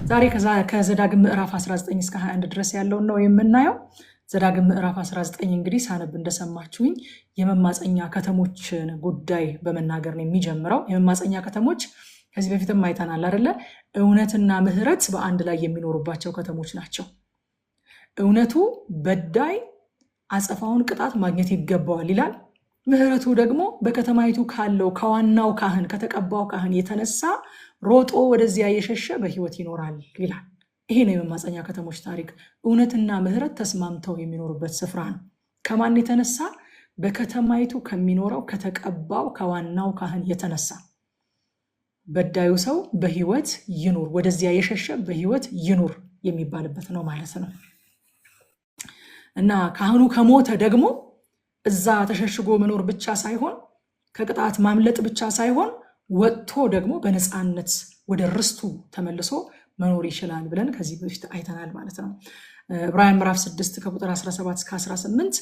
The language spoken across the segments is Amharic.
ዛሬ ከዘዳግም ምዕራፍ 19 እስከ 21 ድረስ ያለውን ነው የምናየው። ዘዳግም ምዕራፍ 19 እንግዲህ ሳነብ እንደሰማችሁኝ የመማፀኛ ከተሞችን ጉዳይ በመናገር ነው የሚጀምረው። የመማፀኛ ከተሞች ከዚህ በፊትም አይተናል አይደለ? እውነትና ምህረት በአንድ ላይ የሚኖሩባቸው ከተሞች ናቸው። እውነቱ በዳይ አጸፋውን ቅጣት ማግኘት ይገባዋል ይላል። ምህረቱ ደግሞ በከተማይቱ ካለው ከዋናው ካህን ከተቀባው ካህን የተነሳ ሮጦ ወደዚያ የሸሸ በህይወት ይኖራል ይላል። ይሄ ነው የመማፀኛ ከተሞች ታሪክ። እውነትና ምህረት ተስማምተው የሚኖሩበት ስፍራ ነው። ከማን የተነሳ? በከተማይቱ ከሚኖረው ከተቀባው ከዋናው ካህን የተነሳ በዳዩ ሰው በህይወት ይኑር፣ ወደዚያ የሸሸ በህይወት ይኑር የሚባልበት ነው ማለት ነው። እና ካህኑ ከሞተ ደግሞ እዛ ተሸሽጎ መኖር ብቻ ሳይሆን ከቅጣት ማምለጥ ብቻ ሳይሆን ወጥቶ ደግሞ በነፃነት ወደ ርስቱ ተመልሶ መኖር ይችላል ብለን ከዚህ በፊት አይተናል ማለት ነው። ዕብራውያን ምዕራፍ 6 ከቁጥር 17 እስከ 18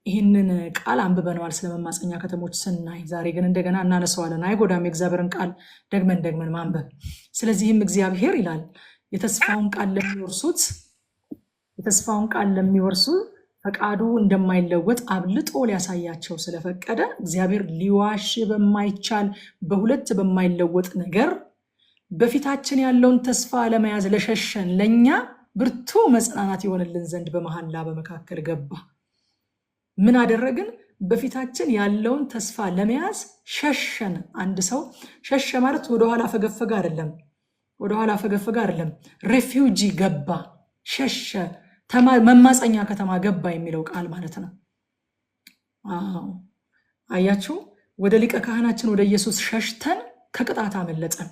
ይህንን ቃል አንብበነዋል ስለ መማፀኛ ከተሞች ስናይ። ዛሬ ግን እንደገና እናነሳዋለን። አይጎዳም የእግዚአብሔርን ቃል ደግመን ማንበብ። ስለዚህም እግዚአብሔር ይላል የተስፋውን ቃል ለሚወርሱ ፈቃዱ እንደማይለወጥ አብልጦ ሊያሳያቸው ስለፈቀደ እግዚአብሔር ሊዋሽ በማይቻል በሁለት በማይለወጥ ነገር በፊታችን ያለውን ተስፋ ለመያዝ ለሸሸን ለኛ ብርቱ መጽናናት ይሆንልን ዘንድ በመሐላ በመካከል ገባ። ምን አደረግን? በፊታችን ያለውን ተስፋ ለመያዝ ሸሸን። አንድ ሰው ሸሸ ማለት ወደኋላ ፈገፈገ አይደለም። ሬፊውጂ ገባ፣ ሸሸ፣ መማፀኛ ከተማ ገባ የሚለው ቃል ማለት ነው። አያችሁ፣ ወደ ሊቀ ካህናችን ወደ ኢየሱስ ሸሽተን ከቅጣት አመለጠን።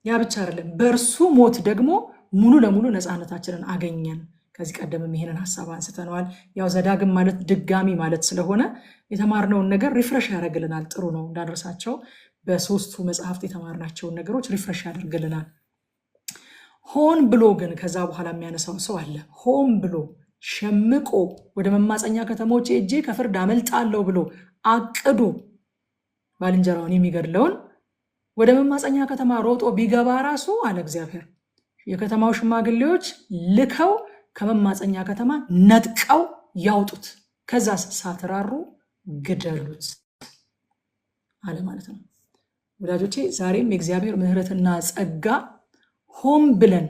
ያ ብቻ አይደለም፣ በእርሱ ሞት ደግሞ ሙሉ ለሙሉ ነፃነታችንን አገኘን። ከዚህ ቀደምም ይሄንን ሐሳብ አንስተነዋል። ያው ዘዳግም ማለት ድጋሚ ማለት ስለሆነ የተማርነውን ነገር ሪፍሬሽ ያደርግልናል። ጥሩ ነው እንዳንረሳቸው። በሶስቱ መጽሐፍት የተማርናቸውን ነገሮች ሪፍሬሽ ያደርግልናል። ሆን ብሎ ግን ከዛ በኋላ የሚያነሳው ሰው አለ። ሆን ብሎ ሸምቆ ወደ መማፀኛ ከተሞች ሄጄ ከፍርድ አመልጣለሁ ብሎ አቅዶ ባልንጀራውን የሚገድለውን ወደ መማፀኛ ከተማ ሮጦ ቢገባ ራሱ አለ እግዚአብሔር የከተማው ሽማግሌዎች ልከው ከመማፀኛ ከተማ ነጥቀው ያውጡት፣ ከዛ ሳትራሩ ግደሉት አለ ማለት ነው። ወዳጆቼ ዛሬም የእግዚአብሔር ምህረትና ጸጋ ሆን ብለን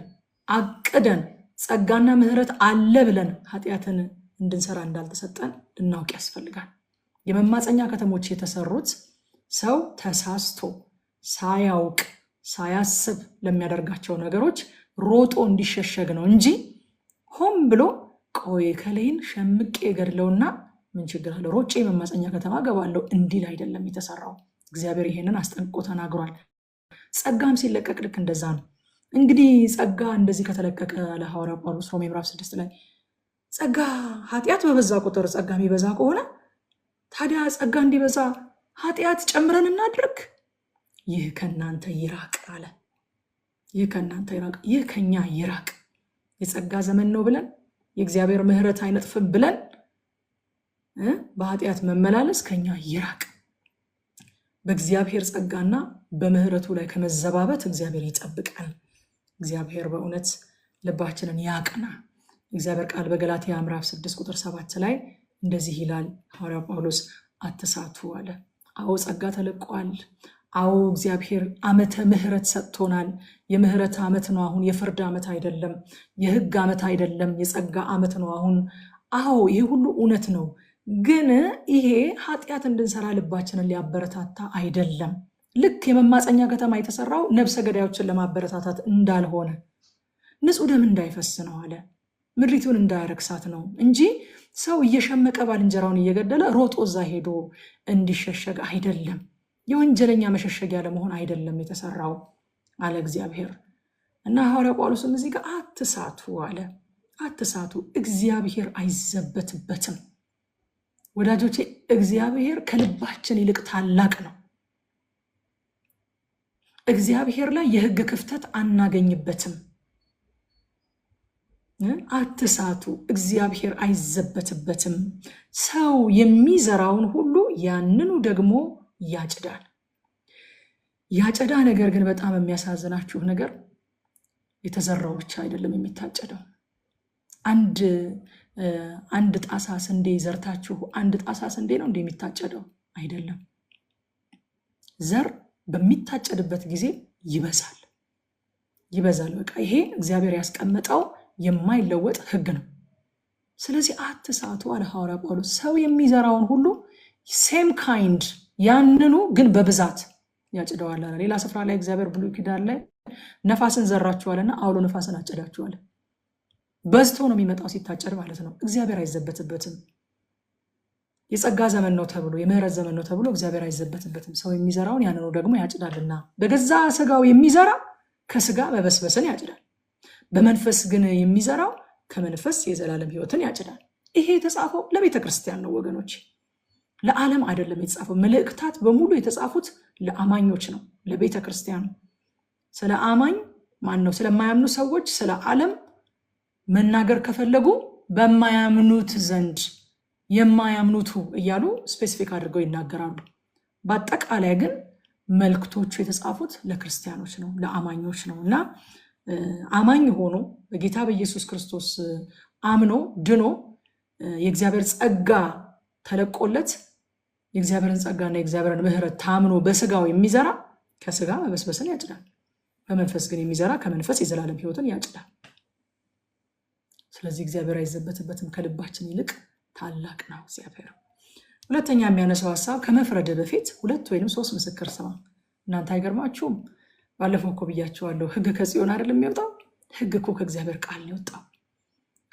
አቅደን ጸጋና ምህረት አለ ብለን ኃጢአትን እንድንሰራ እንዳልተሰጠን ልናውቅ ያስፈልጋል። የመማፀኛ ከተሞች የተሰሩት ሰው ተሳስቶ ሳያውቅ ሳያስብ ለሚያደርጋቸው ነገሮች ሮጦ እንዲሸሸግ ነው እንጂ ሆን ብሎ ቆይ ከሌን ሸምቄ ገድለውና ምን ችግር አለ ሮጬ መማፀኛ ከተማ ገባለሁ እንዲል አይደለም የተሰራው። እግዚአብሔር ይሄንን አስጠንቅቆ ተናግሯል። ጸጋም ሲለቀቅ ልክ እንደዛ ነው። እንግዲህ ጸጋ እንደዚህ ከተለቀቀ ለሐዋርያው ጳውሎስ ሮሜ ምዕራፍ 6 ላይ ጸጋ ኃጢአት በበዛ ቁጥር ጸጋ የሚበዛ ከሆነ ታዲያ ጸጋ እንዲበዛ ኃጢአት ጨምረን እናድርግ? ይህ ከእናንተ ይራቅ አለ። ይህ ከእናንተ ይራቅ፣ ይህ ከኛ ይራቅ። የጸጋ ዘመን ነው ብለን የእግዚአብሔር ምህረት አይነጥፍም ብለን በኃጢአት መመላለስ ከኛ ይራቅ። በእግዚአብሔር ጸጋና በምህረቱ ላይ ከመዘባበት እግዚአብሔር ይጠብቃል። እግዚአብሔር በእውነት ልባችንን ያቅና። እግዚአብሔር ቃል በገላትያ ምዕራፍ 6 ቁጥር 7 ላይ እንደዚህ ይላል ሐዋርያው ጳውሎስ አትሳቱ አለ። አዎ ጸጋ ተለቋል። አዎ እግዚአብሔር ዓመተ ምህረት ሰጥቶናል። የምህረት ዓመት ነው አሁን፣ የፍርድ ዓመት አይደለም፣ የህግ ዓመት አይደለም፣ የጸጋ ዓመት ነው አሁን። አዎ ይሄ ሁሉ እውነት ነው። ግን ይሄ ኃጢአት እንድንሰራ ልባችንን ሊያበረታታ አይደለም። ልክ የመማፀኛ ከተማ የተሰራው ነፍሰ ገዳዮችን ለማበረታታት እንዳልሆነ ንጹህ ደም እንዳይፈስ ነው አለ። ምድሪቱን እንዳያረክሳት ነው እንጂ ሰው እየሸመቀ ባልንጀራውን እየገደለ ሮጦ እዛ ሄዶ እንዲሸሸግ አይደለም። የወንጀለኛ መሸሸጊያ ለመሆን አይደለም የተሰራው አለ እግዚአብሔር። እና ሐዋርያው ጳውሎስም እዚህ ጋር አትሳቱ አለ። አትሳቱ፣ እግዚአብሔር አይዘበትበትም። ወዳጆቼ እግዚአብሔር ከልባችን ይልቅ ታላቅ ነው። እግዚአብሔር ላይ የህግ ክፍተት አናገኝበትም። አትሳቱ፣ እግዚአብሔር አይዘበትበትም። ሰው የሚዘራውን ሁሉ ያንኑ ደግሞ ያጭዳል። ያጨዳ ነገር ግን በጣም የሚያሳዝናችሁ ነገር የተዘራው ብቻ አይደለም የሚታጨደው። አንድ ጣሳ ስንዴ ዘርታችሁ አንድ ጣሳ ስንዴ ነው እንደ የሚታጨደው አይደለም። ዘር በሚታጨድበት ጊዜ ይበዛል። በቃ ይሄ እግዚአብሔር ያስቀመጠው የማይለወጥ ሕግ ነው። ስለዚህ አትሳቱ አለ ሐዋርያ ጳውሎስ። ሰው የሚዘራውን ሁሉ ሴም ካይንድ ያንኑ ግን በብዛት ያጭደዋል። ሌላ ስፍራ ላይ እግዚአብሔር ብሉይ ኪዳን ላይ ነፋስን ዘራችኋልና አውሎ ነፋስን አጨዳችኋል። በዝቶ ነው የሚመጣው ሲታጨድ ማለት ነው። እግዚአብሔር አይዘበትበትም። የጸጋ ዘመን ነው ተብሎ የምህረት ዘመን ነው ተብሎ እግዚአብሔር አይዘበትበትም። ሰው የሚዘራውን ያንኑ ደግሞ ያጭዳልና በገዛ ስጋው የሚዘራ ከስጋ መበስበስን ያጭዳል። በመንፈስ ግን የሚዘራው ከመንፈስ የዘላለም ሕይወትን ያጭዳል። ይሄ የተጻፈው ለቤተ ክርስቲያን ነው ወገኖች፣ ለዓለም አይደለም የተጻፈው። መልእክታት በሙሉ የተጻፉት ለአማኞች ነው፣ ለቤተ ክርስቲያን ነው። ስለ አማኝ ማን ነው? ስለማያምኑ ሰዎች ስለ ዓለም መናገር ከፈለጉ በማያምኑት ዘንድ የማያምኑቱ እያሉ ስፔሲፊክ አድርገው ይናገራሉ። በአጠቃላይ ግን መልእክቶቹ የተጻፉት ለክርስቲያኖች ነው፣ ለአማኞች ነው። እና አማኝ ሆኖ በጌታ በኢየሱስ ክርስቶስ አምኖ ድኖ የእግዚአብሔር ጸጋ ተለቆለት የእግዚአብሔርን ጸጋና የእግዚአብሔርን ምሕረት ታምኖ በስጋው የሚዘራ ከስጋ መበስበስን ያጭዳል። በመንፈስ ግን የሚዘራ ከመንፈስ የዘላለም ሕይወትን ያጭዳል። ስለዚህ እግዚአብሔር አይዘበትበትም፣ ከልባችን ይልቅ ታላቅ ነው እግዚአብሔር። ሁለተኛ የሚያነሳው ሐሳብ ከመፍረድ በፊት 2 ወይም 3 ምስክር ስማ። እናንተ አይገርማችሁም? ባለፈው እኮ ብያችኋለሁ፣ ሕግ ከጽዮን አይደለም የሚወጣው፣ ሕግ እኮ ከእግዚአብሔር ቃል ነው የወጣው።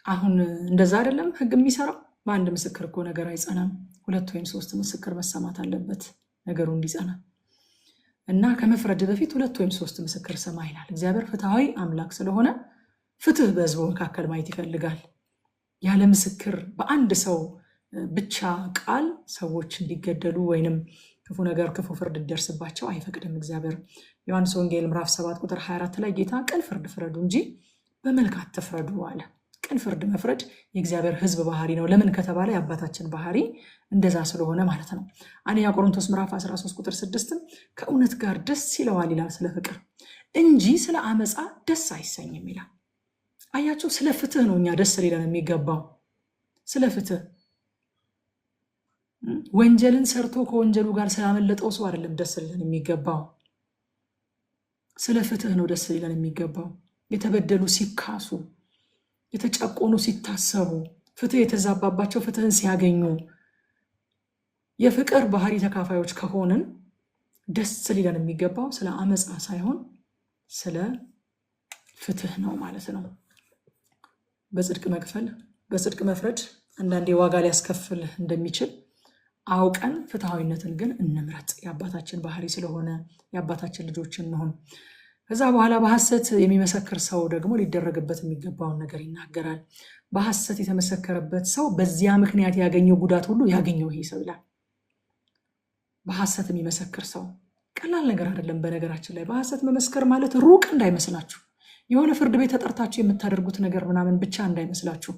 አሁን እንደዛ አይደለም ሕግ የሚሰራው። በአንድ ምስክር እኮ ነገር አይጸናም። 2 ወይም 3 ምስክር መሰማት አለበት ነገሩ እንዲጸና እና ከመፍረድ በፊት 2 ወይም 3 ምስክር ስማ ይላል። እግዚአብሔር ፍትሐዊ አምላክ ስለሆነ ፍትህ በሕዝቡ መካከል ማየት ይፈልጋል። ያለ ምስክር በአንድ ሰው ብቻ ቃል ሰዎች እንዲገደሉ ወይንም ክፉ ነገር ክፉ ፍርድ እንዲደርስባቸው አይፈቅድም እግዚአብሔር። ዮሐንስ ወንጌል ምዕራፍ 7 ቁጥር 24 ላይ ጌታ ቅን ፍርድ ፍረዱ እንጂ በመልክ አትፍረዱ አለ። ቅን ፍርድ መፍረድ የእግዚአብሔር ሕዝብ ባህሪ ነው። ለምን ከተባለ የአባታችን ባህሪ እንደዛ ስለሆነ ማለት ነው። አንደኛ ቆሮንቶስ ምዕራፍ 13 ቁጥር 6 ከእውነት ጋር ደስ ይለዋል ይላል ስለ ፍቅር እንጂ ስለ አመፃ ደስ አይሰኝም ይላል። አያቸው፣ ስለ ፍትህ ነው እኛ ደስ ሊለን የሚገባው። ስለ ፍትህ ወንጀልን ሰርቶ ከወንጀሉ ጋር ስላመለጠው ሰው አይደለም ደስ ሊለን የሚገባው። ስለ ፍትህ ነው ደስ ሊለን የሚገባው። የተበደሉ ሲካሱ፣ የተጨቆኑ ሲታሰቡ፣ ፍትህ የተዛባባቸው ፍትህን ሲያገኙ፣ የፍቅር ባህሪ ተካፋዮች ከሆንን ደስ ሊለን የሚገባው ስለ አመፃ ሳይሆን ስለ ፍትህ ነው ማለት ነው። በጽድቅ መክፈል በጽድቅ መፍረድ አንዳንዴ ዋጋ ሊያስከፍል እንደሚችል አውቀን ፍትሐዊነትን ግን እንምረጥ። የአባታችን ባህሪ ስለሆነ የአባታችን ልጆች እንሆን። ከዛ በኋላ በሐሰት የሚመሰክር ሰው ደግሞ ሊደረግበት የሚገባውን ነገር ይናገራል። በሐሰት የተመሰከረበት ሰው በዚያ ምክንያት ያገኘው ጉዳት ሁሉ ያገኘው ይሄ ሰው ይላል። በሐሰት የሚመሰክር ሰው ቀላል ነገር አይደለም። በነገራችን ላይ በሐሰት መመስከር ማለት ሩቅ እንዳይመስላችሁ፣ የሆነ ፍርድ ቤት ተጠርታችሁ የምታደርጉት ነገር ምናምን ብቻ እንዳይመስላችሁ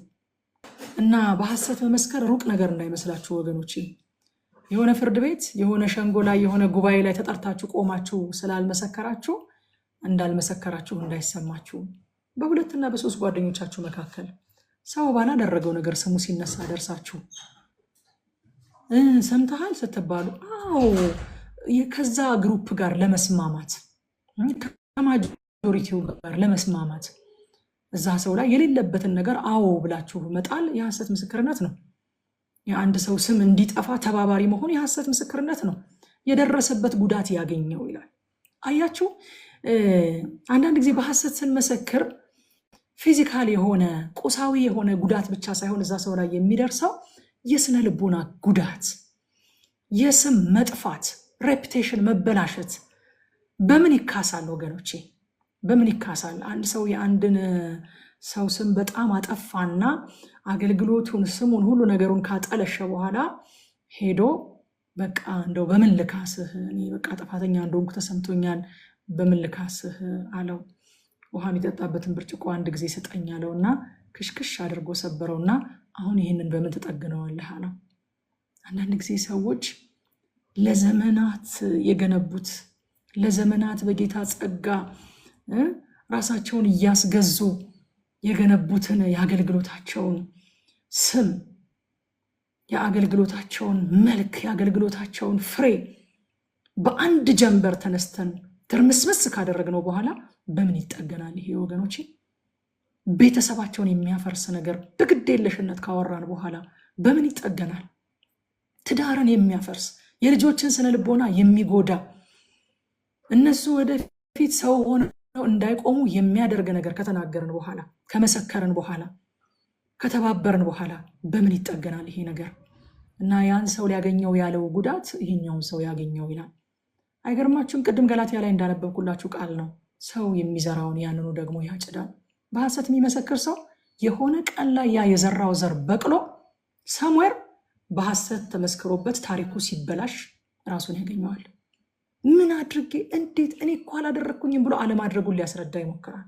እና በሐሰት መመስከር ሩቅ ነገር እንዳይመስላችሁ ወገኖች። የሆነ ፍርድ ቤት የሆነ ሸንጎ ላይ የሆነ ጉባኤ ላይ ተጠርታችሁ ቆማችሁ ስላልመሰከራችሁ እንዳልመሰከራችሁ እንዳይሰማችሁ። በ2 እና በ3 ጓደኞቻችሁ መካከል ሰው ባላደረገው ነገር ስሙ ሲነሳ ደርሳችሁ ሰምተሃል ስትባሉ አዎ ከዛ ግሩፕ ጋር ለመስማማት ከማጆሪቲው ጋር ለመስማማት እዛ ሰው ላይ የሌለበትን ነገር አዎ ብላችሁ መጣል የሐሰት ምስክርነት ነው። የአንድ ሰው ስም እንዲጠፋ ተባባሪ መሆን የሐሰት ምስክርነት ነው። የደረሰበት ጉዳት ያገኘው ይላል። አያችሁ፣ አንዳንድ ጊዜ በሐሰት ስንመሰክር ፊዚካል የሆነ ቁሳዊ የሆነ ጉዳት ብቻ ሳይሆን እዛ ሰው ላይ የሚደርሰው የስነ ልቦና ጉዳት፣ የስም መጥፋት፣ ሬፑቴሽን መበላሸት በምን ይካሳል ወገኖቼ? በምን ይካሳል? አንድ ሰው የአንድን ሰው ስም በጣም አጠፋና አገልግሎቱን፣ ስሙን፣ ሁሉ ነገሩን ካጠለሸ በኋላ ሄዶ በቃ እንደው በምን ልካስህ፣ እኔ በቃ ጥፋተኛ እንደሆንኩ ተሰምቶኛል፣ በምን ልካስህ አለው። ውሃ የሚጠጣበትን ብርጭቆ አንድ ጊዜ ስጠኝ አለውና ክሽክሽ አድርጎ ሰበረውና አሁን ይህንን በምን ትጠግነዋለህ አለው። አንዳንድ ጊዜ ሰዎች ለዘመናት የገነቡት ለዘመናት በጌታ ጸጋ ራሳቸውን እያስገዙ የገነቡትን የአገልግሎታቸውን ስም፣ የአገልግሎታቸውን መልክ፣ የአገልግሎታቸውን ፍሬ በአንድ ጀንበር ተነስተን ትርምስምስ ካደረግነው በኋላ በምን ይጠገናል? ይሄ ወገኖቼ ቤተሰባቸውን የሚያፈርስ ነገር በግዴለሽነት ካወራን በኋላ በምን ይጠገናል? ትዳርን የሚያፈርስ የልጆችን ስነ ልቦና የሚጎዳ እነሱ ወደፊት ሰው ሆነው እንዳይቆሙ የሚያደርግ ነገር ከተናገርን በኋላ ከመሰከርን በኋላ ከተባበርን በኋላ በምን ይጠገናል ይሄ ነገር? እና ያን ሰው ሊያገኘው ያለው ጉዳት ይሄኛውን ሰው ያገኘው ይላል። አይገርማችሁም? ቅድም ገላትያ ላይ እንዳነበብኩላችሁ ቃል ነው። ሰው የሚዘራውን ያንኑ ደግሞ ያጭዳል። በሐሰት የሚመሰክር ሰው የሆነ ቀን ላይ ያ የዘራው ዘር በቅሎ ሰምዌር በሐሰት ተመስክሮበት ታሪኩ ሲበላሽ ራሱን ያገኘዋል። ምን አድርጌ እንዴት እኔ እኮ አላደረግኩኝም ብሎ አለማድረጉን ሊያስረዳ ይሞክራል።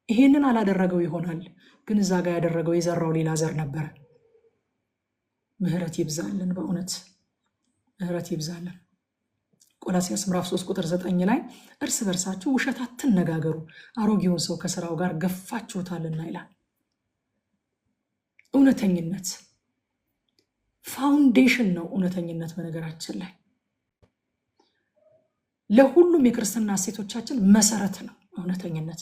ይሄንን አላደረገው ይሆናል፣ ግን እዛ ጋር ያደረገው የዘራው ሌላ ዘር ነበረ። ምህረት ይብዛልን፣ በእውነት ምህረት ይብዛልን። ቆላስይስ ምዕራፍ 3 ቁጥር 9 ላይ እርስ በርሳችሁ ውሸት አትነጋገሩ አሮጌውን ሰው ከስራው ጋር ገፋችሁታልና ይላል። እውነተኝነት ፋውንዴሽን ነው። እውነተኝነት በነገራችን ላይ ለሁሉም የክርስትና እሴቶቻችን መሰረት ነው እውነተኝነት።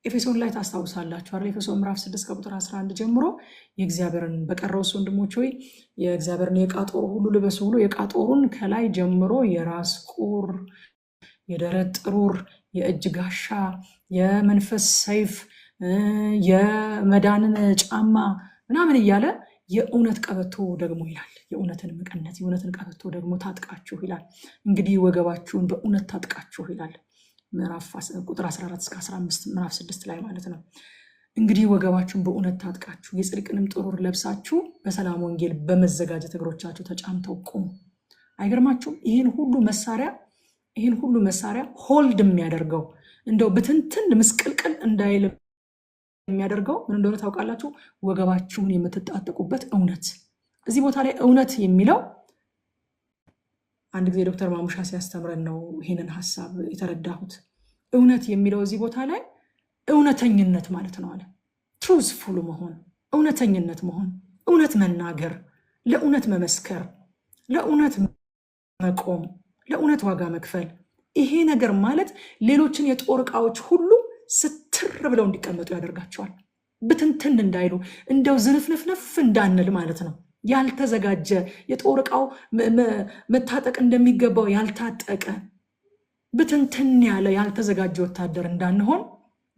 ኤፌሶን ላይ ታስታውሳላችሁ አይደል? ኤፌሶን ምዕራፍ 6 ከቁጥር 11 ጀምሮ የእግዚአብሔርን በቀረውስ ወንድሞች ሆይ የእግዚአብሔርን የዕቃ ጦር ሁሉ ልበሱ ብሎ የዕቃ ጦሩን ከላይ ጀምሮ የራስ ቁር፣ የደረት ጥሩር፣ የእጅ ጋሻ፣ የመንፈስ ሰይፍ፣ የመዳንን ጫማ ምናምን እያለ የእውነት ቀበቶ ደግሞ ይላል። የእውነትን መቀነት የእውነትን ቀበቶ ደግሞ ታጥቃችሁ ይላል። እንግዲህ ወገባችሁን በእውነት ታጥቃችሁ ይላል። ምዕራፍ ቁጥር 14 እስከ 15 ምዕራፍ 6 ላይ ማለት ነው። እንግዲህ ወገባችሁን በእውነት ታጥቃችሁ የጽድቅንም ጥሩር ለብሳችሁ በሰላም ወንጌል በመዘጋጀት እግሮቻችሁ ተጫምተው ቁሙ። አይገርማችሁም? ይህን ሁሉ መሳሪያ ሆልድ የሚያደርገው እንደው ብትንትን ምስቅልቅል እንዳይል የሚያደርገው ምን እንደሆነ ታውቃላችሁ? ወገባችሁን የምትጣጥቁበት እውነት። እዚህ ቦታ ላይ እውነት የሚለው አንድ ጊዜ ዶክተር ማሙሻ ሲያስተምረን ነው ይህንን ሀሳብ የተረዳሁት። እውነት የሚለው እዚህ ቦታ ላይ እውነተኝነት ማለት ነው አለ። ትሩዝፉል መሆን፣ እውነተኝነት መሆን፣ እውነት መናገር፣ ለእውነት መመስከር፣ ለእውነት መቆም፣ ለእውነት ዋጋ መክፈል። ይሄ ነገር ማለት ሌሎችን የጦር ዕቃዎች ሁሉ ስትር ብለው እንዲቀመጡ ያደርጋቸዋል። ብትንትን እንዳይሉ እንደው ዝንፍንፍንፍ እንዳንል ማለት ነው። ያልተዘጋጀ የጦር ዕቃው መታጠቅ እንደሚገባው ያልታጠቀ ብትንትን ያለ ያልተዘጋጀ ወታደር እንዳንሆን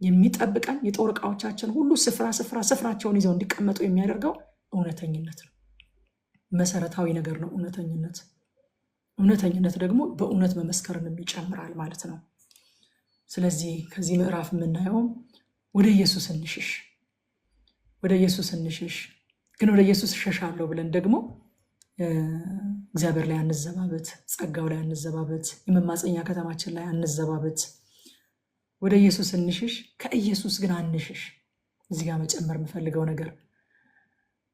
የሚጠብቀን የጦር ዕቃዎቻችን ሁሉ ስፍራቸውን ይዘው እንዲቀመጡ የሚያደርገው እውነተኝነት ነው። መሰረታዊ ነገር ነው እውነተኝነት። እውነተኝነት ደግሞ በእውነት መመስከርን ይጨምራል ማለት ነው። ስለዚህ ከዚህ ምዕራፍ የምናየው ወደ ኢየሱስ እንሽሽ፣ ወደ ኢየሱስ እንሽሽ። ግን ወደ ኢየሱስ እሸሻለሁ ብለን ደግሞ እግዚአብሔር ላይ አንዘባበት፣ ጸጋው ላይ አንዘባበት፣ የመማፀኛ ከተማችን ላይ አንዘባበት። ወደ ኢየሱስ እንሽሽ፣ ከኢየሱስ ግን አንሽሽ። እዚህ ጋር መጨመር የምፈልገው ነገር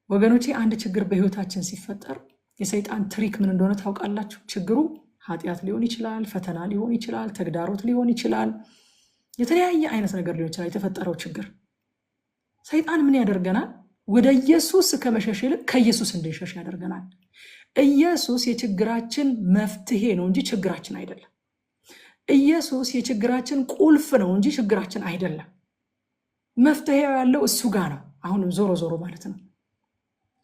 ወገኖቼ፣ አንድ ችግር በህይወታችን ሲፈጠር የሰይጣን ትሪክ ምን እንደሆነ ታውቃላችሁ? ችግሩ ኃጢአት ሊሆን ይችላል፣ ፈተና ሊሆን ይችላል፣ ተግዳሮት ሊሆን ይችላል፣ የተለያየ አይነት ነገር ሊሆን ይችላል። የተፈጠረው ችግር ሰይጣን ምን ያደርገናል? ወደ ኢየሱስ ከመሸሽ ይልቅ ከኢየሱስ እንድንሸሽ ያደርገናል። ኢየሱስ የችግራችን መፍትሄ ነው እንጂ ችግራችን አይደለም። ኢየሱስ የችግራችን ቁልፍ ነው እንጂ ችግራችን አይደለም። መፍትሄው ያለው እሱ ጋር ነው። አሁንም ዞሮ ዞሮ ማለት ነው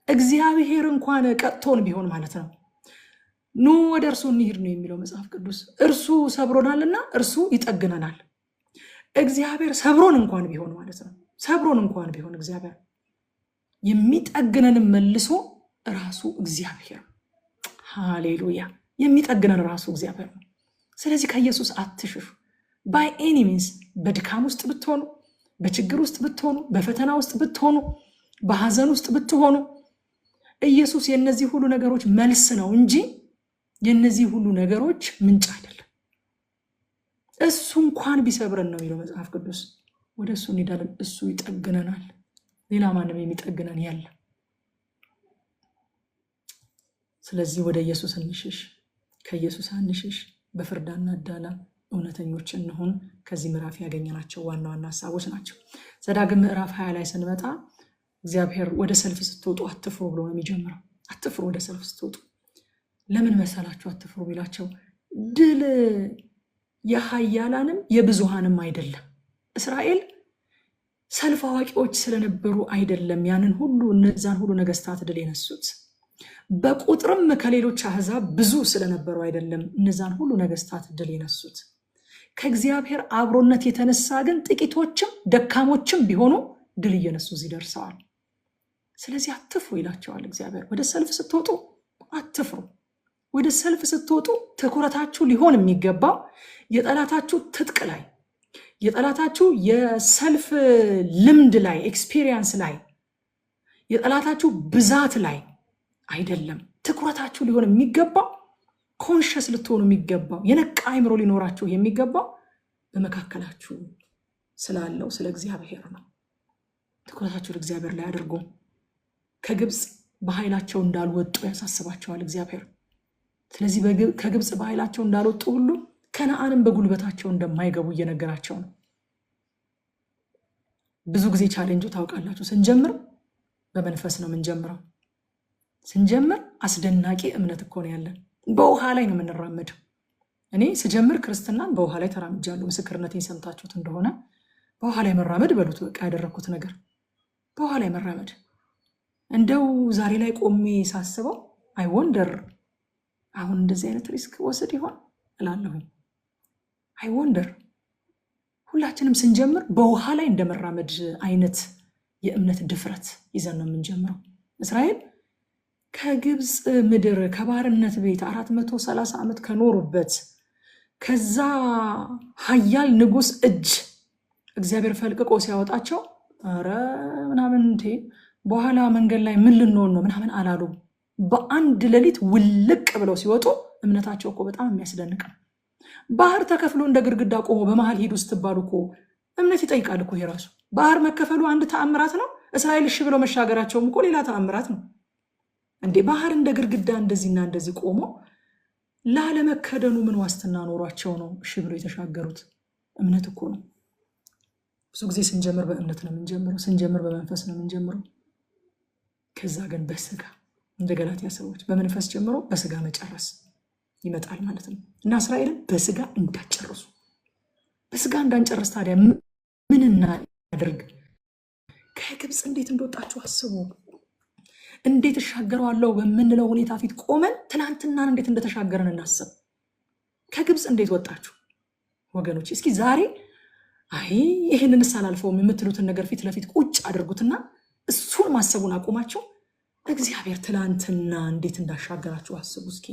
እግዚአብሔር እንኳን ቀጥቶን ቢሆን ማለት ነው ኑ ወደ እርሱ እንሂድ ነው የሚለው መጽሐፍ ቅዱስ። እርሱ ሰብሮናልና እርሱ ይጠግነናል። እግዚአብሔር ሰብሮን እንኳን ቢሆን ማለት ነው ሰብሮን እንኳን ቢሆን እግዚአብሔር የሚጠግነንም መልሶ ራሱ እግዚአብሔር። ሃሌሉያ! የሚጠግነን ራሱ እግዚአብሔር ነው። ስለዚህ ከኢየሱስ አትሽሹ። ባይ ኤኒ ሚንስ በድካም ውስጥ ብትሆኑ፣ በችግር ውስጥ ብትሆኑ፣ በፈተና ውስጥ ብትሆኑ፣ በሐዘን ውስጥ ብትሆኑ ኢየሱስ የነዚህ ሁሉ ነገሮች መልስ ነው እንጂ የነዚህ ሁሉ ነገሮች ምንጭ አይደለም። እሱ እንኳን ቢሰብረን ነው የሚለው መጽሐፍ ቅዱስ። ወደ እሱ እንሄዳለን፣ እሱ ይጠግነናል። ሌላ ማንም የሚጠግነን የለም። ስለዚህ ወደ ኢየሱስ እንሽሽ፣ ከኢየሱስ አንሽሽ። በፍርድ አናዳላ፣ እውነተኞች እንሁን። ከዚህ ምዕራፍ ያገኘናቸው ዋና ዋና ሀሳቦች ናቸው። ዘዳግም ምዕራፍ 20 ላይ ስንመጣ እግዚአብሔር ወደ ሰልፍ ስትወጡ አትፍሩ ብሎ ነው የሚጀምረው። አትፍሩ ወደ ሰልፍ ስትወጡ። ለምን መሰላችሁ አትፍሩ ቢላቸው? ድል የኃያላንም የብዙሃንም አይደለም። እስራኤል ሰልፍ አዋቂዎች ስለነበሩ አይደለም እነዛን ሁሉ ነገስታት ድል የነሱት። በቁጥርም ከሌሎች አህዛብ ብዙ ስለነበሩ አይደለም እነዛን ሁሉ ነገስታት ድል የነሱት። ከእግዚአብሔር አብሮነት የተነሳ ግን ጥቂቶችም ደካሞችም ቢሆኑ ድል እየነሱ እዚህ ደርሰዋል። ስለዚህ አትፍሩ ይላቸዋል እግዚአብሔር። ወደ ሰልፍ ስትወጡ አትፍሩ። ወደ ሰልፍ ስትወጡ ትኩረታችሁ ሊሆን የሚገባው የጠላታችሁ ትጥቅ ላይ፣ የጠላታችሁ የሰልፍ ልምድ ላይ፣ ኤክስፒሪየንስ ላይ፣ የጠላታችሁ ብዛት ላይ አይደለም። ትኩረታችሁ ሊሆን የሚገባው ኮንሸስ ልትሆኑ የሚገባው የነቃ አይምሮ ሊኖራችሁ የሚገባው በመካከላችሁ ስላለው ስለ እግዚአብሔር ነው። ትኩረታችሁ ለእግዚአብሔር ላይ አድርጎ ከግብፅ በኃይላቸው እንዳልወጡ ያሳስባቸዋል እግዚአብሔር። ስለዚህ ከግብፅ በኃይላቸው እንዳልወጡ ሁሉ ከነዓንም በጉልበታቸው እንደማይገቡ እየነገራቸው ነው። ብዙ ጊዜ ቻሌንጁ ታውቃላችሁ፣ ስንጀምር በመንፈስ ነው የምንጀምረው። ስንጀምር አስደናቂ እምነት እኮ ነው ያለን። በውሃ ላይ ነው የምንራመደው። እኔ ስጀምር ክርስትናን በውሃ ላይ ተራምጃለሁ። ምስክርነቴን ሰምታችሁት እንደሆነ በውሃ ላይ መራመድ በሉት፣ በቃ ያደረግኩት ነገር በውሃ ላይ መራመድ። እንደው ዛሬ ላይ ቆሜ ሳስበው አይ ወንደር አሁን እንደዚህ አይነት ሪስክ ወስድ ይሆን እላለሁኝ። አይ ወንደር ሁላችንም ስንጀምር በውሃ ላይ እንደመራመድ አይነት የእምነት ድፍረት ይዘን ነው የምንጀምረው። እስራኤል ከግብፅ ምድር ከባርነት ቤት 430 ዓመት ከኖሩበት ከዛ ኃያል ንጉስ እጅ እግዚአብሔር ፈልቅቆ ሲያወጣቸው ኧረ ምናምን በኋላ መንገድ ላይ ምን ልንሆን ነው ምናምን አላሉ። በአንድ ሌሊት ውልቅ ብለው ሲወጡ እምነታቸው እኮ በጣም የሚያስደንቅ ነው። ባህር ተከፍሎ እንደ ግድግዳ ቆሞ በመሃል ሂዱ ስትባሉ እኮ እምነት ይጠይቃል እኮ። ይሄ ራሱ ባህር መከፈሉ አንድ ተአምራት ነው። እስራኤል እሺ ብለው መሻገራቸውም እኮ ሌላ ተአምራት ነው እንዴ። ባህር እንደ ግድግዳ እንደዚህና እንደዚህ ቆሞ ላለመከደኑ ምን ዋስትና ኖሯቸው ነው እሺ ብለው የተሻገሩት? እምነት እኮ ነው። ብዙ ጊዜ ስንጀምር በእምነት ነው የምንጀምረው፣ ስንጀምር በመንፈስ ነው የምንጀምረው። ከዛ ግን በስጋ እንደ ገላትያ ሰዎች በመንፈስ ጀምሮ በስጋ መጨረስ ይመጣል ማለት ነው። እና እስራኤልን በስጋ እንዳጨርሱ፣ በስጋ እንዳንጨርስ ታዲያ ምን እናድርግ? ከግብፅ እንዴት እንደወጣችሁ አስቡ። እንዴት እሻገረዋለሁ በምንለው ሁኔታ ፊት ቆመን ትናንትናን እንዴት እንደተሻገረን እናስብ። ከግብፅ እንዴት ወጣችሁ ወገኖች? እስኪ ዛሬ አይ ይህንን ሳላልፈውም የምትሉትን ነገር ፊት ለፊት ቁጭ አድርጉትና እሱን ማሰቡን አቁማችሁ እግዚአብሔር ትናንትና እንዴት እንዳሻገራችሁ አስቡ እስኪ።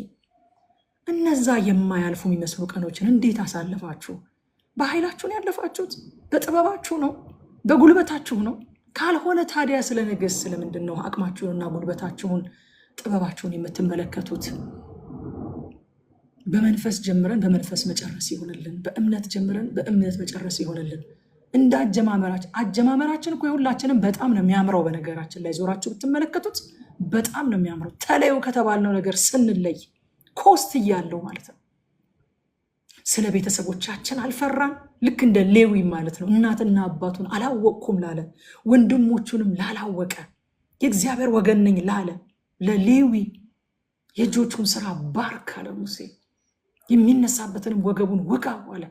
እነዛ የማያልፉ የሚመስሉ ቀኖችን እንዴት አሳለፋችሁ? በኃይላችሁን ያለፋችሁት? በጥበባችሁ ነው? በጉልበታችሁ ነው? ካልሆነ ታዲያ ስለ ነገስ ስለምንድን ነው አቅማችሁንና ጉልበታችሁን ጥበባችሁን የምትመለከቱት? በመንፈስ ጀምረን በመንፈስ መጨረስ ይሆንልን። በእምነት ጀምረን በእምነት መጨረስ ይሆንልን። እንደ አጀማመራችን እኮ የሁላችንም በጣም ነው የሚያምረው። በነገራችን ላይ ዞራችሁ ብትመለከቱት በጣም ነው የሚያምረው። ተለዩ ከተባልነው ነገር ስንለይ ኮስት እያለው ማለት ነው። ስለ ቤተሰቦቻችን አልፈራን። ልክ እንደ ሌዊ ማለት ነው። እናትና አባቱን አላወቅኩም ላለ፣ ወንድሞቹንም ላላወቀ፣ የእግዚአብሔር ወገን ነኝ ላለ ለሌዊ የእጆቹን ስራ ባርክ አለ ሙሴ። የሚነሳበትንም ወገቡን ወጋው አለ።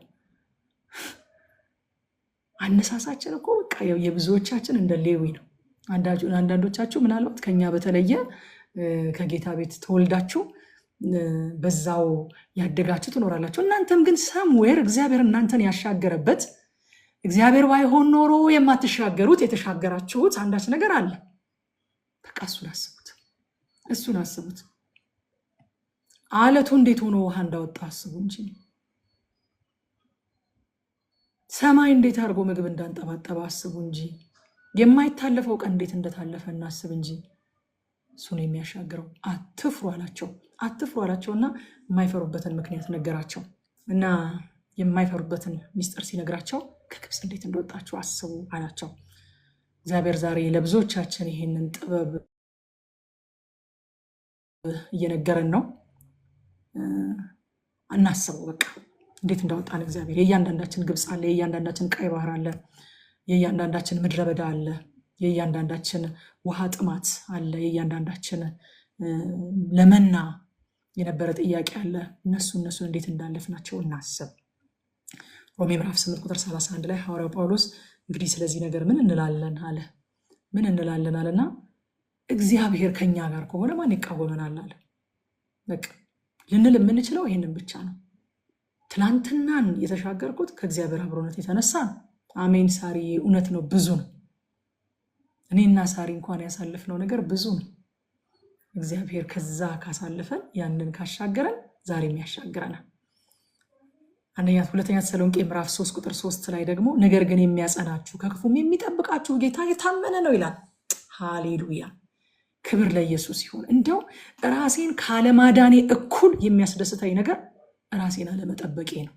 አነሳሳችን እኮ በቃ የብዙዎቻችን እንደ ሌዊ ነው። አንዳንዶቻችሁ ምናልባት ከኛ በተለየ ከጌታ ቤት ተወልዳችሁ በዛው ያደጋችሁ ትኖራላችሁ። እናንተም ግን ሰምዌር እግዚአብሔር እናንተን ያሻገረበት፣ እግዚአብሔር ባይሆን ኖሮ የማትሻገሩት የተሻገራችሁት አንዳች ነገር አለ። በቃ እሱን አስቡት፣ እሱን አስቡት። አለቱ እንዴት ሆኖ ውሃ እንዳወጣ አስቡ እንጂ፣ ሰማይ እንዴት አድርጎ ምግብ እንዳንጠባጠበ አስቡ እንጂ፣ የማይታለፈው ቀን እንዴት እንደታለፈ እናስብ እንጂ። እሱን የሚያሻግረው አትፍሩ አላቸው። አትፍሩ አላቸውና የማይፈሩበትን ምክንያት ነገራቸው። እና የማይፈሩበትን ሚስጥር ሲነግራቸው ከግብፅ እንዴት እንደወጣችሁ አስቡ አላቸው። እግዚአብሔር ዛሬ ለብዙዎቻችን ይህንን ጥበብ እየነገረን ነው። እናስበው፣ በቃ እንዴት እንዳወጣን እግዚአብሔር። የእያንዳንዳችን ግብፅ አለ፣ የእያንዳንዳችን ቀይ ባህር አለ፣ የእያንዳንዳችን ምድረ በዳ አለ፣ የእያንዳንዳችን ውሃ ጥማት አለ፣ የእያንዳንዳችን ለመና የነበረ ጥያቄ አለ። እነሱን እንዴት እንዳለፍናቸው እናስብ። ሮሜ ምዕራፍ 8 ቁጥር 31 ላይ ሐዋርያው ጳውሎስ እንግዲህ ስለዚህ ነገር ምን እንላለን አለ። ምን እንላለን አለና እግዚአብሔር ከኛ ጋር ከሆነ ማን ይቃወመናል አለ። በቃ ልንል የምንችለው ይሄንን ብቻ ነው። ትናንትናን የተሻገርኩት ከእግዚአብሔር አብሮነት የተነሳ ነው። አሜን። ሳሪ እውነት ነው፣ ብዙ ነው። እኔና ሳሪ እንኳን ያሳለፍነው ነገር ብዙ ነው። እግዚአብሔር ከዛ ካሳለፈን ያንን ካሻገረን ዛሬም ያሻግረናል። ሁለተኛ ተሰሎንቄ ምዕራፍ 3 ቁጥር 3 ላይ ደግሞ ነገር ግን የሚያጸናችሁ ከክፉም የሚጠብቃችሁ ጌታ የታመነ ነው ይላል። ሃሌሉያ፣ ክብር ለኢየሱስ ይሁን። እንደው ራሴን ካለማዳኔ እኩል የሚያስደስተኝ ነገር ራሴን አለመጠበቄ ነው።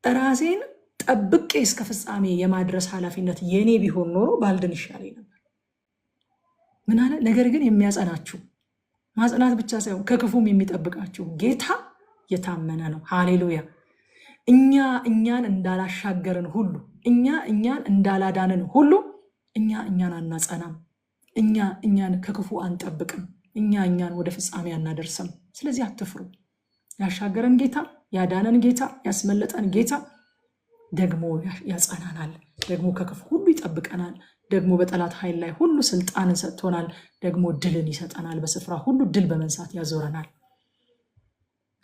ራሴን ጠብቄ እስከ ፍጻሜ የማድረስ ኃላፊነት የኔ ቢሆን ኖሮ ባልድን ይሻለኝ ነበር። ምን አለ? ነገር ግን የሚያጸናችሁ፣ ማጽናት ብቻ ሳይሆን ከክፉም የሚጠብቃችሁ ጌታ የታመነ ነው። ሃሌሉያ። እኛን እንዳላሻገርን ሁሉ፣ እኛን እንዳላዳንን ሁሉ እኛን አናጸናም። እኛን ከክፉ አንጠብቅም። እኛን ወደ ፍጻሜ አናደርስም። ስለዚህ አትፍሩ። ያሻገረን ጌታ፣ ያዳነን ጌታ፣ ያስመለጠን ጌታ ደግሞ ያጸናናል፣ ደግሞ ከክፉ ሁሉ ይጠብቀናል፣ ደግሞ በጠላት ኃይል ላይ ሁሉ ስልጣንን ሰጥቶናል፣ ደግሞ ድልን ይሰጠናል። በስፍራ ሁሉ ድል በመንሳት ያዞረናል።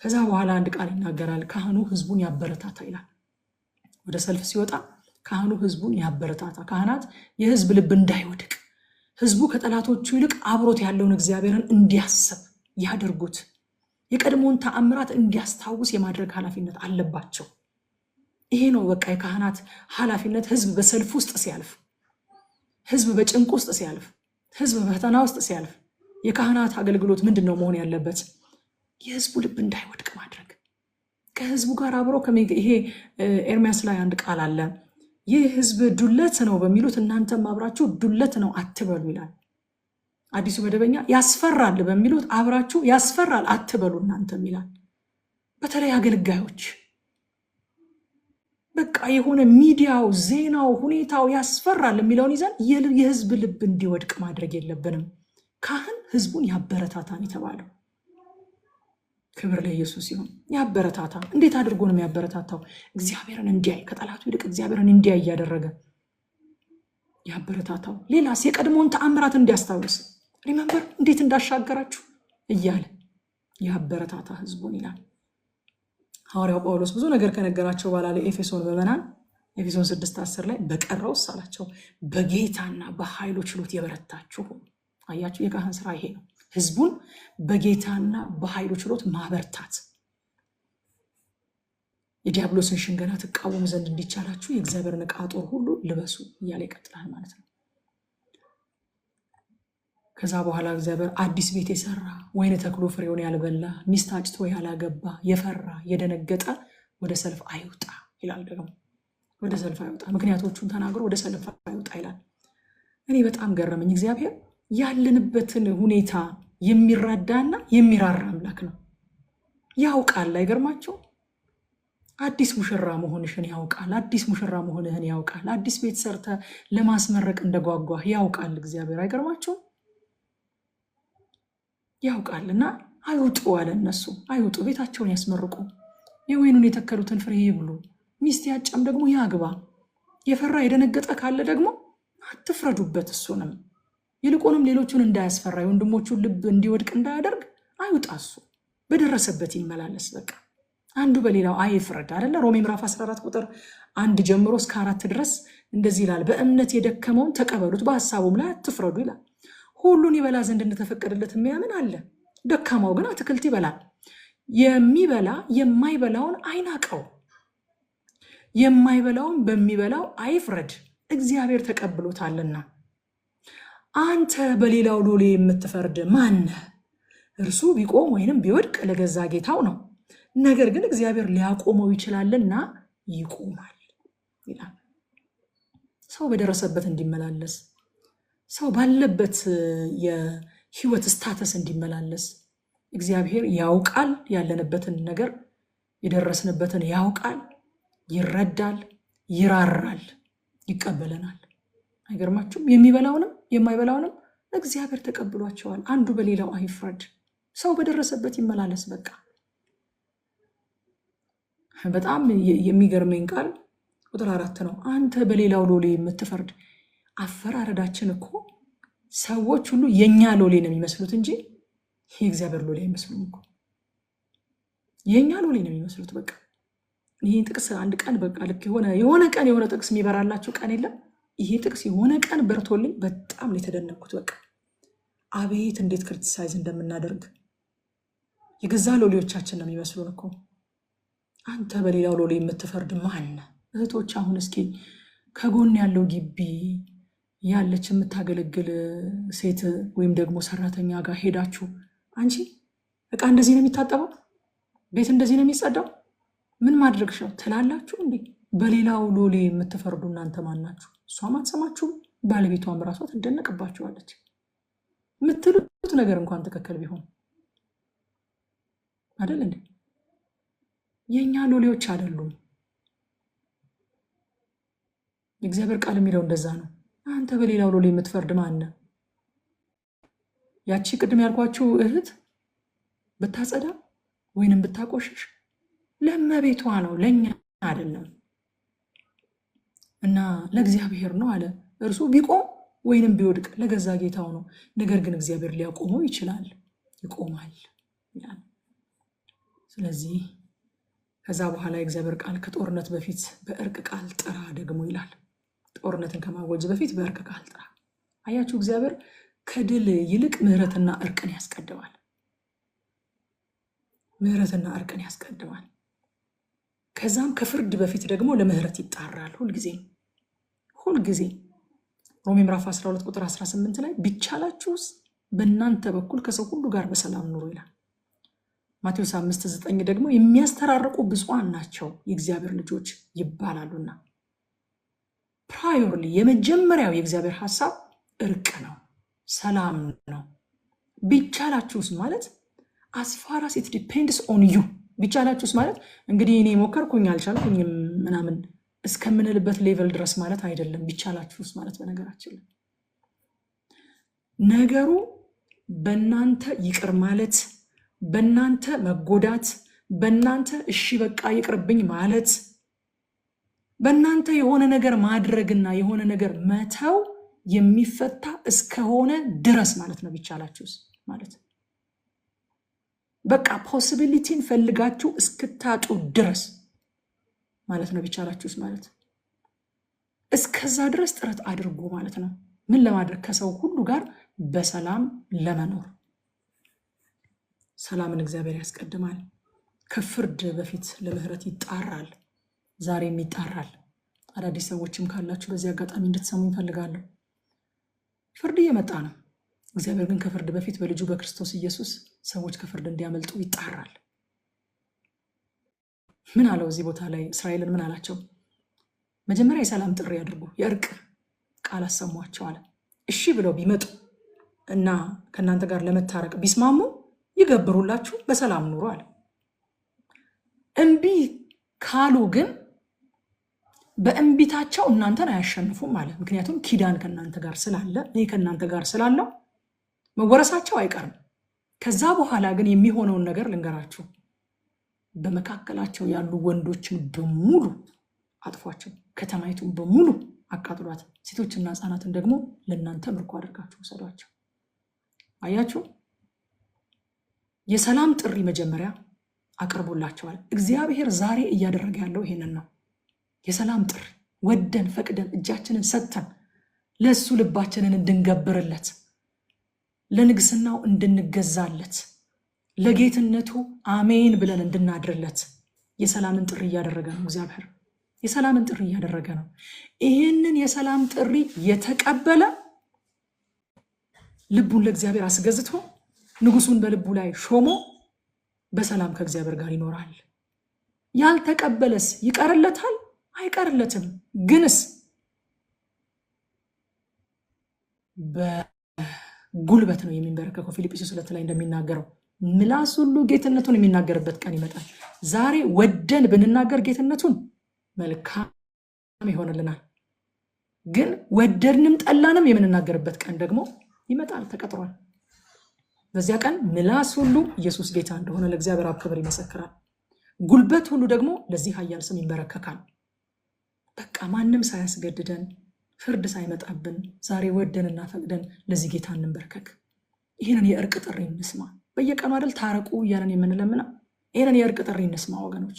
ከዛ በኋላ አንድ ቃል ይናገራል። ካህኑ ህዝቡን ያበረታታ ይላል። ወደ ሰልፍ ሲወጣ ካህኑ ህዝቡን ያበረታታ። ካህናት የህዝብ ልብ እንዳይወድቅ፣ ህዝቡ ከጠላቶቹ ይልቅ አብሮት ያለውን እግዚአብሔርን እንዲያስብ ያደርጉት፣ የቀድሞውን ተአምራት እንዲያስታውስ የማድረግ ኃላፊነት አለባቸው። ይሄ ነው በቃ የካህናት ኃላፊነት። ህዝብ በሰልፍ ውስጥ ሲያልፍ፣ ህዝብ በጭንቅ ውስጥ ሲያልፍ፣ ህዝብ በፈተና ውስጥ ሲያልፍ የካህናት አገልግሎት ምንድን ነው መሆን ያለበት? የህዝቡ ልብ እንዳይወድቅ ማድረግ፣ ከህዝቡ ጋር አብሮ ይሄ ኤርሚያስ ላይ አንድ ቃል አለ። ይህ ህዝብ ዱለት ነው በሚሉት እናንተም አብራችሁ ዱለት ነው አትበሉ ይላል። አዲሱ መደበኛ ያስፈራል በሚሉት አብራችሁ ያስፈራል አትበሉ እናንተም ይላል። በተለይ አገልጋዮች በቃ የሆነ ሚዲያው፣ ዜናው፣ ሁኔታው ያስፈራል የሚለውን ይዘን የህዝብ ልብ እንዲወድቅ ማድረግ የለብንም። ካህን ህዝቡን ያበረታታን የተባለው። ክብር ለኢየሱስ ይሁን። ያበረታታ። እንዴት አድርጎ ነው የሚያበረታታው? እግዚአብሔርን እንዲያይ፣ ከጠላቱ ይልቅ እግዚአብሔርን እንዲያይ እያደረገ ያበረታታው። ሌላስ የቀድሞውን ተአምራት እንዲያስታውስ፣ ሪመምበር እንዴት እንዳሻገራችሁ እያለ ያበረታታ ህዝቡን ይላል። ሐዋርያው ጳውሎስ ብዙ ነገር ከነገራቸው በኋላ ለኤፌሶን ምዕመናን ኤፌሶን 6:10 ላይ በቀረውስ አላቸው በጌታና በኃይሉ ችሎት የበረታችሁ። አያችሁ፣ የካህን ስራ ይሄ ነው። ህዝቡን በጌታና በኃይሉ ችሎት ማበርታት። የዲያብሎስን ሽንገላ ትቃወሙ ዘንድ እንዲቻላችሁ የእግዚአብሔርን ዕቃ ጦር ሁሉ ልበሱ እያለ ይቀጥላል ማለት ነው። ከዛ በኋላ እግዚአብሔር አዲስ ቤት የሰራ፣ ወይን ተክሎ ፍሬውን ያልበላ፣ ሚስት አጭቶ ያላገባ፣ የፈራ የደነገጠ ወደ ሰልፍ አይውጣ ይላል። ደግሞ ወደ ሰልፍ አይውጣ፣ ምክንያቶቹን ተናግሮ ወደ ሰልፍ አይውጣ ይላል። እኔ በጣም ገረመኝ። እግዚአብሔር ያለንበትን ሁኔታ የሚራዳና የሚራራ አምላክ ነው። ያውቃል። አይገርማችሁ? አዲስ ሙሽራ መሆንሽን ያውቃል። አዲስ ሙሽራ መሆንህን ያውቃል። አዲስ ቤት ሰርተ ለማስመረቅ እንደጓጓህ ያውቃል እግዚአብሔር። አይገርማችሁ? ያውቃልና አይውጡ አለ። እነሱ አይውጡ፣ ቤታቸውን ያስመርቁ፣ የወይኑን የተከሉትን ፍሬ ይብሉ፣ ሚስት ያጫም ደግሞ ያግባ። የፈራ የደነገጠ ካለ ደግሞ አትፍረዱበት እሱንም፣ ይልቁንም ሌሎቹን እንዳያስፈራ የወንድሞቹን ልብ እንዲወድቅ እንዳያደርግ አይውጣ። እሱ በደረሰበት ይመላለስ። በቃ አንዱ በሌላው አይፍረድ አይደለ? ሮሜ ምዕራፍ 14 ቁጥር 1 ጀምሮ እስከ 4 ድረስ እንደዚህ ይላል። በእምነት የደከመውን ተቀበሉት፣ በሐሳቡም ላይ አትፍረዱ ይላል። ሁሉን ይበላ ዘንድ እንደተፈቀደለት የሚያምን አለ። ደካማው ግን አትክልት ይበላል። የሚበላ የማይበላውን አይናቀው፣ የማይበላውን በሚበላው አይፍረድ፣ እግዚአብሔር ተቀብሎታልና። አንተ በሌላው ሎሌ የምትፈርድ ማነህ? እርሱ ቢቆም ወይንም ቢወድቅ ለገዛ ጌታው ነው፣ ነገር ግን እግዚአብሔር ሊያቆመው ይችላልና ይቆማል ይላል። ሰው በደረሰበት እንዲመላለስ፣ ሰው ባለበት የህይወት ስታተስ እንዲመላለስ እግዚአብሔር ያውቃል። ያለንበትን ነገር የደረስንበትን ያውቃል፣ ይረዳል፣ ይራራል፣ ይቀበለናል። አይገርማችሁም? የሚበላውንም የማይበላውንም እግዚአብሔር ተቀብሏቸዋል። አንዱ በሌላው አይፍረድ፣ ሰው በደረሰበት ይመላለስ። በቃ በጣም የሚገርመኝ ቃል ቁጥር 4 ነው። አንተ በሌላው ሎሌ የምትፈርድ። አፈራረዳችን እኮ ሰዎች ሁሉ የኛ ሎሌ ነው የሚመስሉት እንጂ የእግዚአብሔር ሎሌ አይመስሉም እኮ። የኛ ሎሌ ነው የሚመስሉት። በቃ ይህ ጥቅስ አንድ ቀን በቃ ልክ የሆነ ቀን የሆነ ጥቅስ የሚበራላችሁ ቀን የለም። ይሄ ጥቅስ የሆነ ቀን በርቶልኝ በጣም ነው የተደነኩት። በቃ አቤት እንዴት ክሪቲሳይዝ እንደምናደርግ የገዛ ሎሌዎቻችን ነው የሚመስሉን እኮ። አንተ በሌላው ሎሌ የምትፈርድ ማን? እህቶች አሁን እስኪ ከጎን ያለው ግቢ ያለች የምታገለግል ሴት ወይም ደግሞ ሰራተኛ ጋር ሄዳችሁ አንቺ እቃ እንደዚህ ነው የሚታጠበው፣ ቤት እንደዚህ ነው የሚጸዳው፣ ምን ማድረግሽ ነው ትላላችሁ እንዴ? በሌላው ሎሌ የምትፈርዱ እናንተ ማን ናችሁ? እሷም አትሰማችሁም፣ ባለቤቷም ራሷ ትደነቅባችኋለች። የምትሉት ነገር እንኳን ትክክል ቢሆን አይደል እንዴ? የኛ ሎሌዎች አይደሉም። የእግዚአብሔር ቃል የሚለው እንደዛ ነው። አንተ በሌላው ሎሌ የምትፈርድ ማን? ያቺ ቅድም ያልኳችሁ እህት ብታጸዳ ወይንም ብታቆሽሽ ለእመቤቷ ነው፣ ለኛ አይደለም። እና ለእግዚአብሔር ነው አለ። እርሱ ቢቆም ወይንም ቢወድቅ ለገዛ ጌታው ነው። ነገር ግን እግዚአብሔር ሊያቆመው ይችላል፣ ይቆማል። ስለዚህ ከዛ በኋላ የእግዚአብሔር ቃል ከጦርነት በፊት በእርቅ ቃል ጥራ ደግሞ ይላል። ጦርነትን ከማወጅ በፊት በእርቅ ቃል ጥራ። አያችሁ፣ እግዚአብሔር ከድል ይልቅ ምሕረትና እርቅን ያስቀድማል። ምሕረትና እርቅን ያስቀድማል። ከዛም ከፍርድ በፊት ደግሞ ለምህረት ይጣራል። ሁልጊዜ ሮሜ ምዕራፍ 12 ቁጥር 18 ላይ ቢቻላችሁስ በእናንተ በኩል ከሰው ሁሉ ጋር በሰላም ኑሩ ይላል። ማቴዎስ 5:9 ደግሞ የሚያስተራርቁ ብፁዓን ናቸው የእግዚአብሔር ልጆች ይባላሉና። ፕራዮርሊ የመጀመሪያው የእግዚአብሔር ሐሳብ እርቅ ነው፣ ሰላም ነው። ቢቻላችሁስ ማለት አስፋራስ ኢት ዲፔንድስ ኦን ዩ። ቢቻላችሁስ ማለት እንግዲህ እኔ ሞከርኩኝ አልቻልኩኝም ምናምን እስከምንልበት ሌቨል ድረስ ማለት አይደለም። ቢቻላችሁስ ማለት በነገራችን ላይ ነገሩ በእናንተ ይቅር ማለት፣ በእናንተ መጎዳት፣ በእናንተ እሺ በቃ ይቅርብኝ ማለት፣ በእናንተ የሆነ ነገር ማድረግና የሆነ ነገር መተው የሚፈታ እስከሆነ ድረስ ማለት ነው። ቢቻላችሁስ ማለት በቃ ፖሲቢሊቲን ፈልጋችሁ እስክታጡ ድረስ ማለት ነው። ቢቻላችሁስ ማለት እስከዛ ድረስ ጥረት አድርጉ ማለት ነው። ምን ለማድረግ? ከሰው ሁሉ ጋር በሰላም ለመኖር። ሰላምን እግዚአብሔር ያስቀድማል። ከፍርድ በፊት ለምህረት ይጣራል። ዛሬም ይጣራል። አዳዲስ ሰዎችም ካላችሁ በዚህ አጋጣሚ እንድትሰሙ ይፈልጋለሁ። ፍርድ እየመጣ ነው። እግዚአብሔር ግን ከፍርድ በፊት በልጁ በክርስቶስ ኢየሱስ ሰዎች ከፍርድ እንዲያመልጡ ይጣራል። ምን አለው እዚህ ቦታ ላይ? እስራኤልን ምን አላቸው? መጀመሪያ የሰላም ጥሪ አድርጉ፣ የእርቅ ቃል አሰሟቸው አለ። እሺ ብለው ቢመጡ እና ከእናንተ ጋር ለመታረቅ ቢስማሙ ይገብሩላችሁ፣ በሰላም ኑሩ አለ። እምቢ ካሉ ግን በእምቢታቸው እናንተን አያሸንፉም አለ። ምክንያቱም ኪዳን ከእናንተ ጋር ስላለ፣ እኔ ከእናንተ ጋር ስላለው መወረሳቸው አይቀርም። ከዛ በኋላ ግን የሚሆነውን ነገር ልንገራችሁ። በመካከላቸው ያሉ ወንዶችን በሙሉ አጥፏቸው፣ ከተማይቱን በሙሉ አቃጥሏት፣ ሴቶችና ሕፃናትን ደግሞ ለእናንተ ምርኮ አድርጋችሁ ወሰዷቸው። አያችሁ፣ የሰላም ጥሪ መጀመሪያ አቅርቦላቸዋል። እግዚአብሔር ዛሬ እያደረገ ያለው ይሄንን ነው። የሰላም ጥሪ ወደን ፈቅደን እጃችንን ሰጥተን ለእሱ ልባችንን እንድንገብርለት፣ ለንግስናው እንድንገዛለት፣ ለጌትነቱ አሜን ብለን እንድናድርለት የሰላምን ጥሪ እያደረገ ነው። እግዚአብሔር የሰላምን ጥሪ እያደረገ ነው። ይህንን የሰላም ጥሪ የተቀበለ ልቡን ለእግዚአብሔር አስገዝቶ ንጉሱን በልቡ ላይ ሾሞ በሰላም ከእግዚአብሔር ጋር ይኖራል። ያልተቀበለስ ይቀርለታል? አይቀርለትም። ግንስ በጉልበት ነው የሚንበረከከው። ፊልጵስዩስ 2 ላይ እንደሚናገረው ምላስ ሁሉ ጌትነቱን የሚናገርበት ቀን ይመጣል። ዛሬ ወደን ብንናገር ጌትነቱን መልካም ይሆንልናል። ግን ወደድንም ጠላንም የምንናገርበት ቀን ደግሞ ይመጣል፣ ተቀጥሯል። በዚያ ቀን ምላስ ሁሉ ኢየሱስ ጌታ እንደሆነ ለእግዚአብሔር አብ ክብር ይመሰክራል። ጉልበት ሁሉ ደግሞ ለዚህ ኃያል ስም ይንበረከካል። በቃ ማንም ሳያስገድደን ፍርድ ሳይመጣብን ዛሬ ወደንና ፈቅደን ለዚህ ጌታ እንንበርከክ። ይህንን የእርቅ ጥሪ እንስማ። በየቀኑ አይደል ታረቁ እያለን የምንለምነው? ይህንን የእርቅ ጥሪ እንስማ ወገኖች።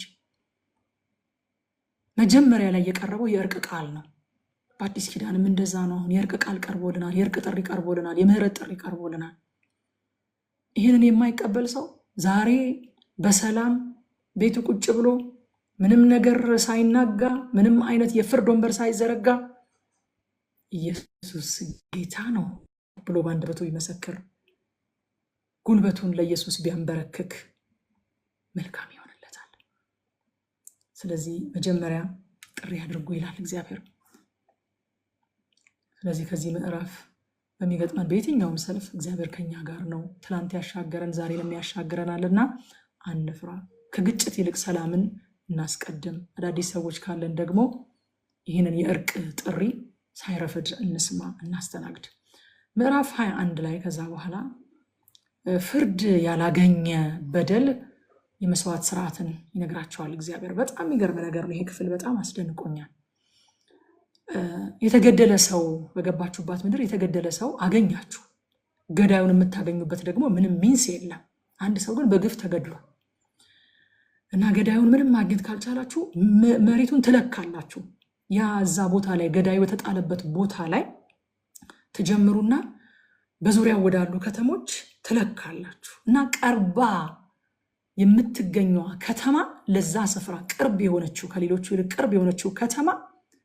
መጀመሪያ ላይ የቀረበው የእርቅ ቃል ነው። በአዲስ ኪዳንም እንደዛ ነው። የእርቅ ቃል ቀርቦልናል፣ የእርቅ ጥሪ ቀርቦልናል፣ የምህረት ጥሪ ቀርቦልናል። ይህንን የማይቀበል ሰው ዛሬ በሰላም ቤቱ ቁጭ ብሎ ምንም ነገር ሳይናጋ ምንም አይነት የፍርድ ወንበር ሳይዘረጋ ኢየሱስ ጌታ ነው ብሎ በአንደበቱ ይመሰክር፣ ጉልበቱን ለኢየሱስ ቢያንበረክክ መልካም ይሆንለታል። ስለዚህ መጀመሪያ ጥሪ አድርጉ ይላል እግዚአብሔር። ስለዚህ ከዚህ ምዕራፍ በሚገጥመን በየትኛውም ሰልፍ እግዚአብሔር ከኛ ጋር ነው። ትላንት ያሻገረን ዛሬንም ያሻግረናልና አንፍራ። ከግጭት ይልቅ ሰላምን እናስቀድም። አዳዲስ ሰዎች ካለን ደግሞ ይህንን የእርቅ ጥሪ ሳይረፍድ እንስማ፣ እናስተናግድ። ምዕራፍ 21 ላይ ከዛ በኋላ ፍርድ ያላገኘ በደል የመስዋዕት ስርዓትን ይነግራቸዋል እግዚአብሔር። በጣም የሚገርም ነገር ነው። ይሄ ክፍል በጣም አስደንቆኛል። የተገደለ ሰው በገባችሁባት ምድር የተገደለ ሰው አገኛችሁ፣ ገዳዩን የምታገኙበት ደግሞ ምንም ሚንስ የለም። አንድ ሰው ግን በግፍ ተገድሏል እና ገዳዩን ምንም ማግኘት ካልቻላችሁ መሬቱን ትለካላችሁ። ያ እዛ ቦታ ላይ ገዳዩ የተጣለበት ቦታ ላይ ትጀምሩና በዙሪያው ወዳሉ ከተሞች ትለካላችሁ እና ቀርባ የምትገኘዋ ከተማ ለዛ ስፍራ ቅርብ የሆነችው ከሌሎቹ ይልቅ ቅርብ የሆነችው ከተማ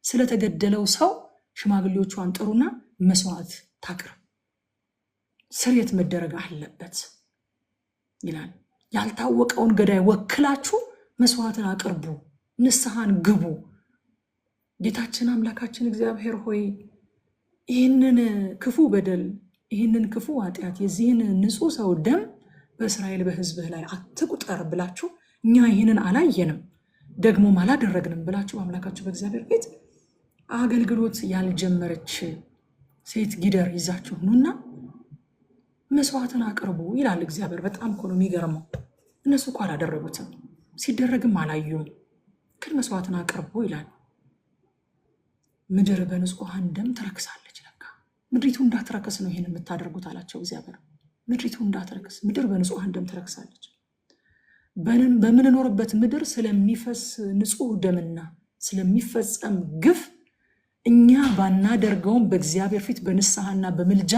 ስለተገደለው ሰው ሽማግሌዎቿን ጥሩና መስዋዕት ታቅርብ፣ ስርየት መደረግ አለበት ይላል። ያልታወቀውን ገዳይ ወክላችሁ መስዋዕትን አቅርቡ፣ ንስሐን ግቡ። ጌታችን አምላካችን እግዚአብሔር ሆይ ይህንን ክፉ በደል ይህንን ክፉ ኃጢአት የዚህን ንጹሕ ሰው ደም በእስራኤል በሕዝብህ ላይ አትቁጠር ብላችሁ እኛ ይህንን አላየንም ደግሞም አላደረግንም ብላችሁ አምላካችሁ በእግዚአብሔር ፊት አገልግሎት ያልጀመረች ሴት ጊደር ይዛችሁ ኑና መስዋዕትን አቅርቡ ይላል እግዚአብሔር። በጣም እኮ ነው የሚገርመው። እነሱ እኮ አላደረጉትም፣ ሲደረግም አላዩም፣ ግን መስዋዕትን አቅርቡ ይላል። ምድር በንጹሐን ደም ትረክሳለች። ለካ ምድሪቱ እንዳትረክስ ነው ይህን የምታደርጉት አላቸው እግዚአብሔር። ምድሪቱ እንዳትረክስ፣ ምድር በንጹሐን ደም ትረክሳለች። በምንኖርበት ምድር ስለሚፈስ ንጹሕ ደምና ስለሚፈጸም ግፍ እኛ ባናደርገውም በእግዚአብሔር ፊት በንስሐና በምልጃ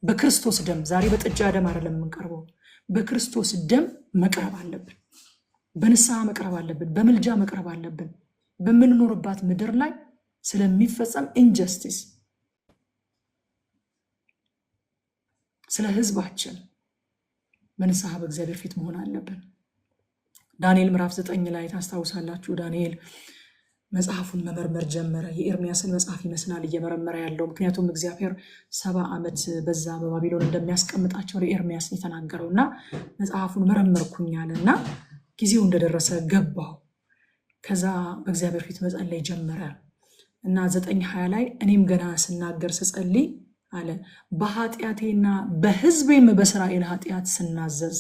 በክርስቶስ ደም፣ ዛሬ በጥጃ ደም አይደለም የምንቀርበው፣ በክርስቶስ ደም መቅረብ አለብን። በንስሐ መቅረብ አለብን፣ በምልጃ መቅረብ አለብን። በምንኖርባት ምድር ላይ ስለሚፈጸም ኢንጀስቲስ ስለ ሕዝባችን በንስሐ በእግዚአብሔር ፊት መሆን አለብን። ዳንኤል ምዕራፍ 9 ላይ ታስታውሳላችሁ። ዳንኤል መጽሐፉን መመርመር ጀመረ። የኤርሚያስን መጽሐፍ ይመስላል እየመረመረ ያለው። ምክንያቱም እግዚአብሔር 70 ዓመት በዛ በባቢሎን እንደሚያስቀምጣቸው ለኤርሚያስ የተናገረው እና መጽሐፉን መረመርኩኛል እና ጊዜው እንደደረሰ ገባው። ከዛ በእግዚአብሔር ፊት መጸለይ ጀመረ እና 9:20 ላይ እኔም ገና ስናገር ስጸልይ አለ በኃጢአቴና በሕዝቤም በእስራኤል ኃጢአት ስናዘዝ።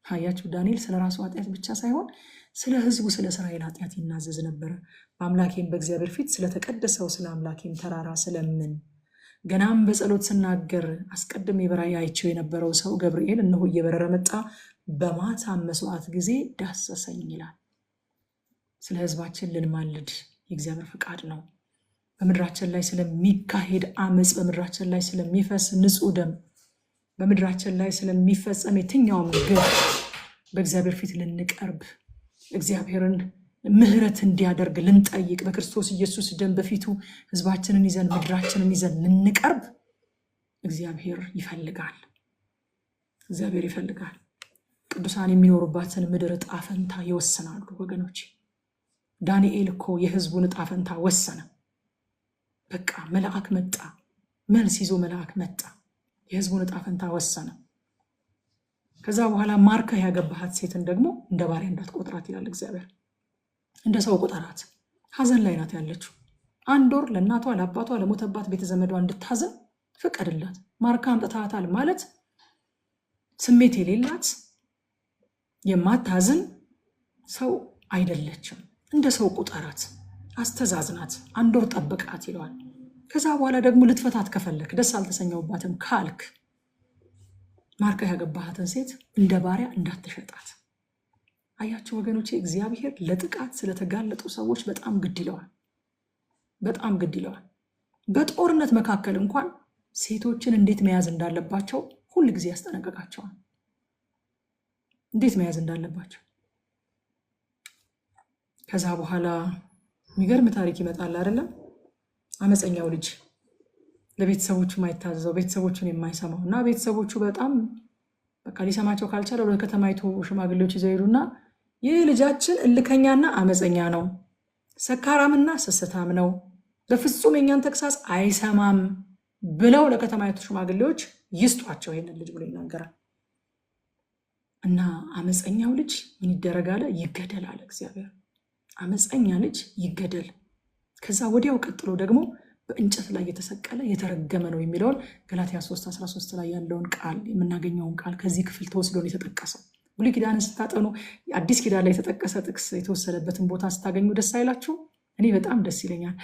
አያችሁ፣ ዳንኤል ስለ ራሱ ኃጢአት ብቻ ሳይሆን ስለ ሕዝቡ ስለ እስራኤል ኃጢአት ይናዘዝ ነበረ። በአምላኬም በእግዚአብሔር ፊት ስለተቀደሰው ስለ አምላኬም ተራራ ስለምን ገናም በጸሎት ስናገር አስቀድሜ በራእይ አይቼው የነበረው ሰው ገብርኤል እነሆ እየበረረ መጣ፣ በማታም መስዋዕት ጊዜ ዳሰሰኝ ይላል። ስለ ሕዝባችን ልንማልድ የእግዚአብሔር ፍቃድ ነው። በምድራችን ላይ ስለሚካሄድ አመፅ፣ በምድራችን ላይ ስለሚፈስ ንጹሕ ደም፣ በምድራችን ላይ ስለሚፈጸም የትኛውም ግፍ በእግዚአብሔር ፊት ልንቀርብ፣ እግዚአብሔርን ምሕረት እንዲያደርግ ልንጠይቅ፣ በክርስቶስ ኢየሱስ ደም በፊቱ ሕዝባችንን ይዘን ምድራችንን ይዘን ልንቀርብ እግዚአብሔር ይፈልጋል። እግዚአብሔር ይፈልጋል። ቅዱሳን የሚኖሩባትን ምድር ዕጣ ፈንታ ይወስናሉ ወገኖች። ዳንኤል እኮ የሕዝቡን ዕጣ ፈንታ ወሰነ። በቃ መልአክ መጣ፣ መልስ ይዞ መልአክ መጣ፣ የሕዝቡን ዕጣ ፈንታ ወሰነ። ከዛ በኋላ ማርከህ ያገባሃት ሴትን ደግሞ እንደ ባሪያ እንዳትቆጥራት ይላል እግዚአብሔር። እንደ ሰው ቁጠራት። ሀዘን ላይ ናት ያለችው። 1 ወር ለእናቷ ለአባቷ ለሞተባት ቤተዘመዷ እንድታዘን ፍቀድላት። ማርካ አምጥታታል ማለት ስሜት የሌላት የማታዝን ሰው አይደለችም። እንደ ሰው ቁጠራት፣ አስተዛዝናት፣ 1 ወር ጠብቃት ይለዋል። ከዛ በኋላ ደግሞ ልትፈታት ከፈለክ ደስ አልተሰኘውባትም ካልክ ማርካ ያገባሃትን ሴት እንደ ባሪያ እንዳትሸጣት። አያችሁ ወገኖቼ፣ እግዚአብሔር ለጥቃት ስለተጋለጡ ሰዎች በጣም ግድ ይለዋል። በጣም ግድ ይለዋል። በጦርነት መካከል እንኳን ሴቶችን እንዴት መያዝ እንዳለባቸው ሁል ጊዜ ያስጠነቀቃቸዋል። እንዴት መያዝ እንዳለባቸው። ከዛ በኋላ የሚገርም ታሪክ ይመጣል አይደለም? አመፀኛው ልጅ ለቤተሰቦቹ የማይታዘዘው ቤተሰቦቹን የማይሰማው እና ቤተሰቦቹ በጣም በቃ ሊሰማቸው ካልቻለ ወደ ከተማይቱ ሽማግሌዎች ይዘው ሄዱና ይህ ልጃችን እልከኛና አመፀኛ ነው፣ ሰካራምና ስስታም ነው፣ በፍጹም የኛን ተግሳጽ አይሰማም ብለው ለከተማይቱ ሽማግሌዎች ይስጧቸው ይሄንን ልጅ ብሎ ይናገራል። እና አመፀኛው ልጅ ምን ይደረጋለ? ይገደል አለ እግዚአብሔር። አመፀኛ ልጅ ይገደል። ከዛ ወዲያው ቀጥሎ ደግሞ በእንጨት ላይ የተሰቀለ የተረገመ ነው የሚለውን ገላትያ 3:13 ላይ ያለውን ቃል የምናገኘውን ቃል ከዚህ ክፍል ተወስዶ ነው የተጠቀሰው። ብሉይ ኪዳንን ስታጠኑ አዲስ ኪዳን ላይ የተጠቀሰ ጥቅስ የተወሰደበትን ቦታ ስታገኙ ደስ አይላችሁ? እኔ በጣም ደስ ይለኛል።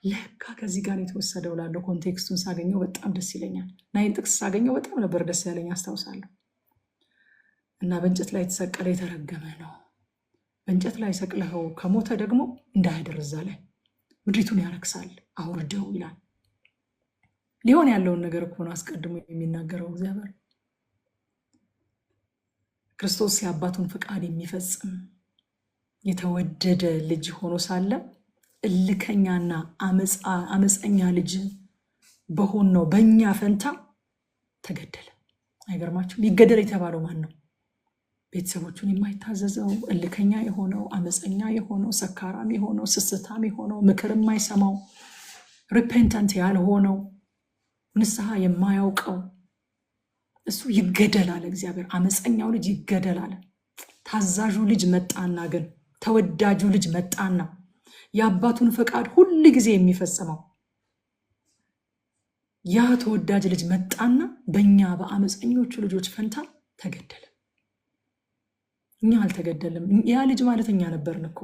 ለካ ከዚህ ጋር የተወሰደው ላለው ኮንቴክስቱን ሳገኘው በጣም ደስ ይለኛል። ናይን ጥቅስ ሳገኘው በጣም ነበር ደስ ያለኝ አስታውሳለሁ። እና በእንጨት ላይ የተሰቀለ የተረገመ ነው። በእንጨት ላይ ሰቅለኸው ከሞተ ደግሞ እንዳያድር እዛ ላይ ምድሪቱን ያረክሳል፣ አውርደው ይላል። ሊሆን ያለውን ነገር እኮ ነው አስቀድሞ የሚናገረው እግዚአብሔር። ክርስቶስ የአባቱን ፍቃድ የሚፈጽም የተወደደ ልጅ ሆኖ ሳለ እልከኛና አመፀኛ ልጅ በሆን ነው በእኛ ፈንታ ተገደለ። አይገርማችሁም? ይገደል የተባለው ማን ነው? ቤተሰቦቹን የማይታዘዘው እልከኛ የሆነው አመፀኛ የሆነው ሰካራም የሆነው ስስታም የሆነው ምክር የማይሰማው ሪፔንታንት ያልሆነው ንስሐ የማያውቀው እሱ ይገደል አለ እግዚአብሔር። አመፀኛው ልጅ ይገደል አለ። ታዛዡ ልጅ መጣና ግን ተወዳጁ ልጅ መጣና የአባቱን ፈቃድ ሁል ጊዜ የሚፈጽመው ያ ተወዳጅ ልጅ መጣና በእኛ በአመፀኞቹ ልጆች ፈንታ ተገደለ። እኛ አልተገደልም። ያ ልጅ ማለት እኛ ነበርን እኮ።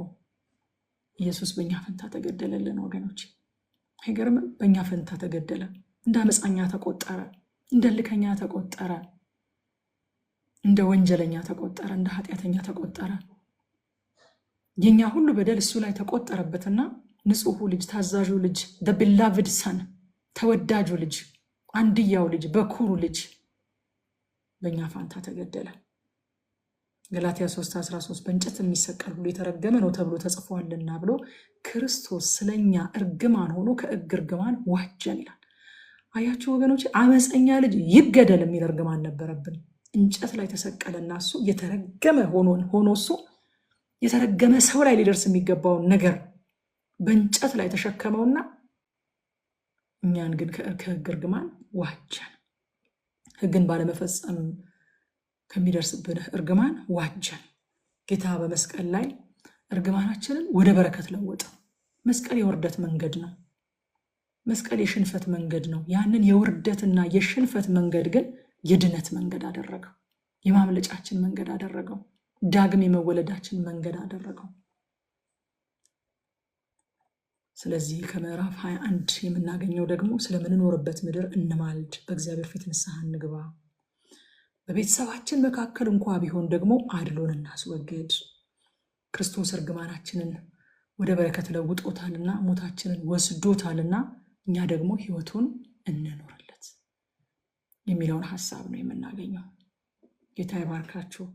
ኢየሱስ በእኛ ፈንታ ተገደለልን ወገኖች። አይገርምም? በእኛ ፈንታ ተገደለ። እንደ አመፀኛ ተቆጠረ፣ እንደ ልከኛ ተቆጠረ፣ እንደ ወንጀለኛ ተቆጠረ፣ እንደ ኃጢአተኛ ተቆጠረ። የኛ ሁሉ በደል እሱ ላይ ተቆጠረበትና ንጹሑ ልጅ፣ ታዛዡ ልጅ፣ the beloved son ተወዳጁ ልጅ፣ አንድያው ልጅ፣ በኩሩ ልጅ በእኛ ፋንታ ተገደለ። ገላትያ 3:13 በእንጨት የሚሰቀል ሁሉ የተረገመ ነው ተብሎ ተጽፏልና ብሎ ክርስቶስ ስለኛ እርግማን ሆኖ ከሕግ እርግማን ዋጀን ይላል። አያችሁ ወገኖች፣ አመፀኛ ልጅ ይገደል የሚል እርግማን ነበረብን። እንጨት ላይ ተሰቀለና እሱ የተረገመ ሆኖ እሱ የተረገመ ሰው ላይ ሊደርስ የሚገባውን ነገር በእንጨት ላይ ተሸከመውና እኛን ግን ከሕግ እርግማን ዋጀን። ሕግን ባለመፈጸም ከሚደርስብን እርግማን ዋጀን። ጌታ በመስቀል ላይ እርግማናችንን ወደ በረከት ለወጠ። መስቀል የውርደት መንገድ ነው። መስቀል የሽንፈት መንገድ ነው። ያንን የውርደትና የሽንፈት መንገድ ግን የድነት መንገድ አደረገው። የማምለጫችን መንገድ አደረገው። ዳግም የመወለዳችን መንገድ አደረገው። ስለዚህ ከምዕራፍ 21 የምናገኘው ደግሞ ስለምንኖርበት ምድር እንማልድ፣ በእግዚአብሔር ፊት ንስሐ እንግባ፣ በቤተሰባችን መካከል እንኳ ቢሆን ደግሞ አድሎን እናስወግድ። ክርስቶስ እርግማናችንን ወደ በረከት ለውጦታልና ሞታችንን ወስዶታልና እኛ ደግሞ ሕይወቱን እንኖርለት የሚለውን ሐሳብ ነው የምናገኘው። ጌታ ይባርካችሁ።